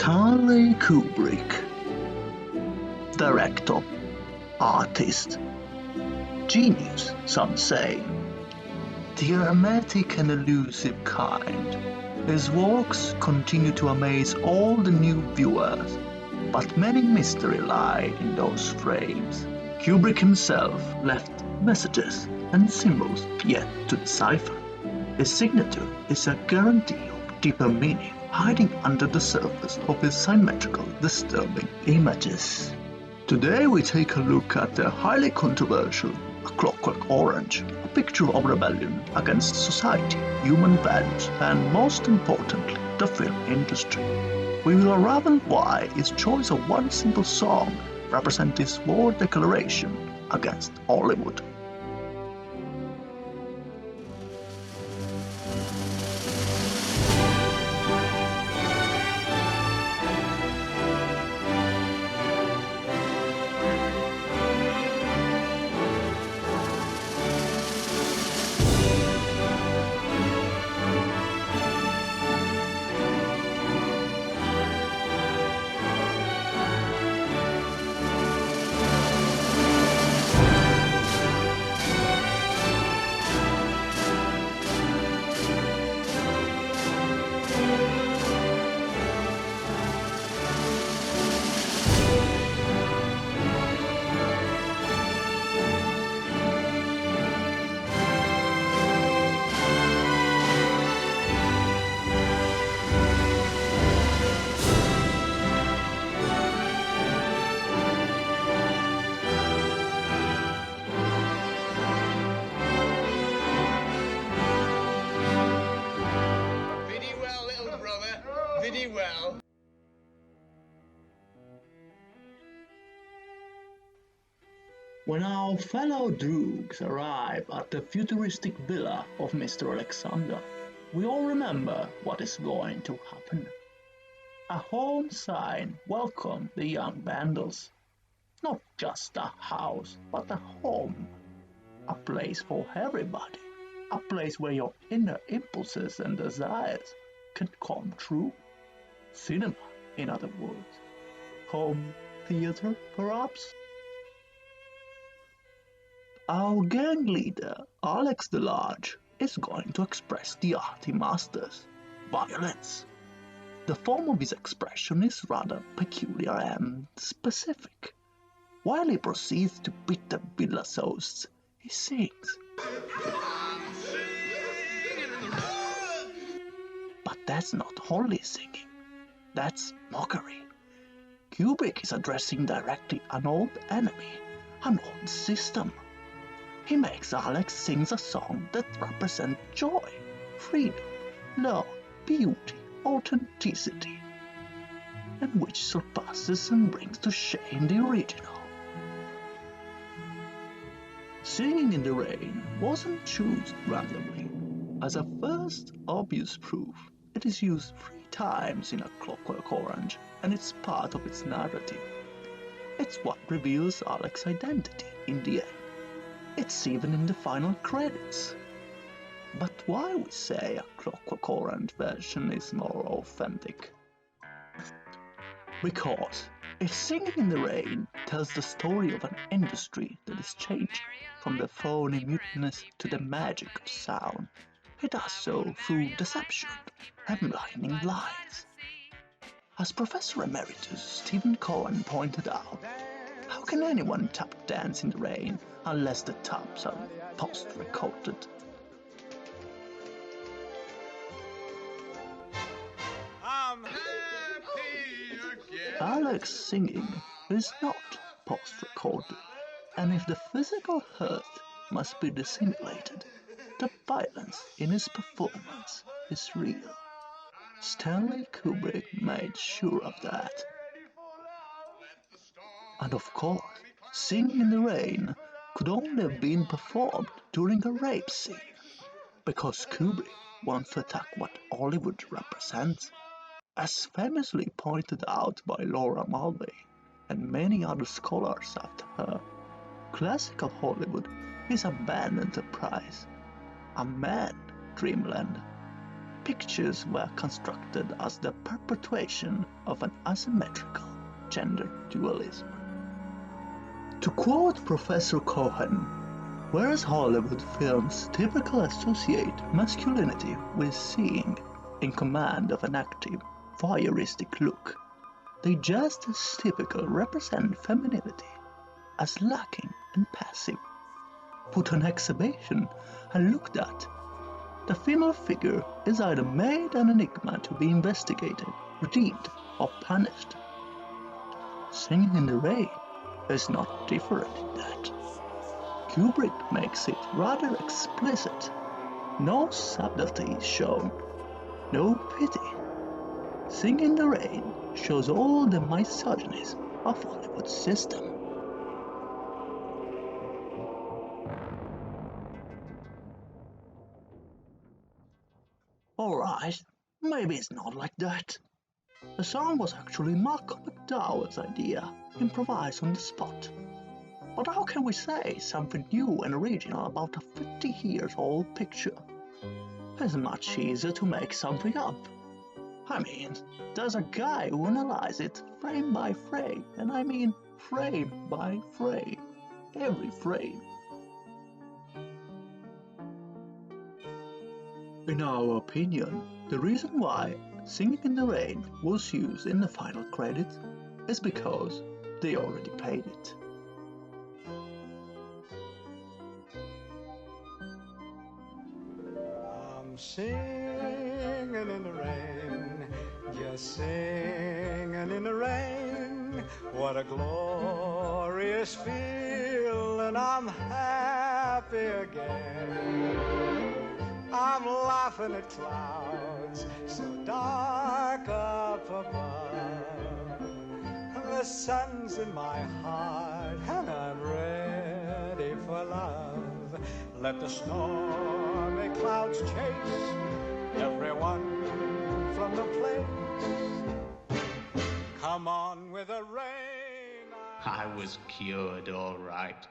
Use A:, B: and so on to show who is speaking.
A: Stanley Kubrick. Director, artist, genius, some say. The erratic and elusive kind. His works continue to amaze all the new viewers, but many mysteries lie in those frames. Kubrick himself left messages and symbols yet to decipher. His signature is a guarantee of deeper meaning hiding under the surface of his symmetrical, disturbing images. Today we take a look at the highly controversial A Clockwork Orange, a picture of rebellion against society, human values, and most importantly, the film industry. We will unravel why his choice of one simple song represents his war declaration against Hollywood.
B: Well.
A: When our fellow droogs arrive at the futuristic villa of Mr. Alexander, we all remember what is going to happen. A home sign welcomes the young vandals. Not just a house, but a home. A place for everybody. A place where your inner impulses and desires can come true. Cinema, in other words. Home theater, perhaps? Our gang leader, Alex DeLarge, is going to express the art he masters, violence. The form of his expression is rather peculiar and specific. While he proceeds to beat the villa's hosts, he sings. But that's not only singing. That's mockery. Kubrick is addressing directly an old enemy, an old system. He makes Alex sing a song that represents joy, freedom, love, beauty, authenticity, and which surpasses and brings to shame the original. Singing in the Rain wasn't chosen randomly. As a first obvious proof, it is used 3 times in A Clockwork Orange, and it's part of its narrative. It's what reveals Alex's identity in the end. It's even in the final credits. But why we say A Clockwork Orange version is more authentic? Because if Singing in the Rain tells the story of an industry that is changing from the phony muteness to the magic of sound, it does so through deception and blinding lights. As Professor Emeritus Stephen Cohen pointed out, how can anyone tap dance in the rain unless the taps are post-recorded?
B: I'm happy again.
A: Alex singing is not post-recorded, and if the physical hurt must be dissimulated, the violence in his performance is real. Stanley Kubrick made sure of that. And of course, Singing in the Rain could only have been performed during a rape scene, because Kubrick wants to attack what Hollywood represents. As famously pointed out by Laura Mulvey and many other scholars after her, classical Hollywood is a bad enterprise, a mad dreamland. pictures were constructed as the perpetuation of an asymmetrical gender dualism. To quote Professor Cohen, whereas Hollywood films typically associate masculinity with seeing in command of an active, voyeuristic look, they just as typically represent femininity as lacking and passive. Put on exhibition and looked at, the female figure is either made an enigma to be investigated, redeemed, or punished. Singin' in the Rain is not different in that. Kubrick makes it rather explicit. No subtlety is shown, no pity. Singin' in the Rain shows all the misogynism of Hollywood's system. Alright, maybe it's not like that. The song was actually McDowell's idea, improvised on the spot. But how can we say something new and original about a 50-year-old picture? It's much easier to make something up. I mean, there's a guy who analyzes it frame by frame, and I mean frame by frame, every frame. In our opinion, the reason why Singin' in the Rain was used in the final credits is because they already paid it.
C: I'm singing in the rain, just singing in the rain. What a glorious feeling, I'm happy again. I'm laughing at clouds so dark up above. The sun's in my heart and I'm ready for love. Let the stormy clouds chase everyone from the place. Come on with the rain.
B: I was cured, all right.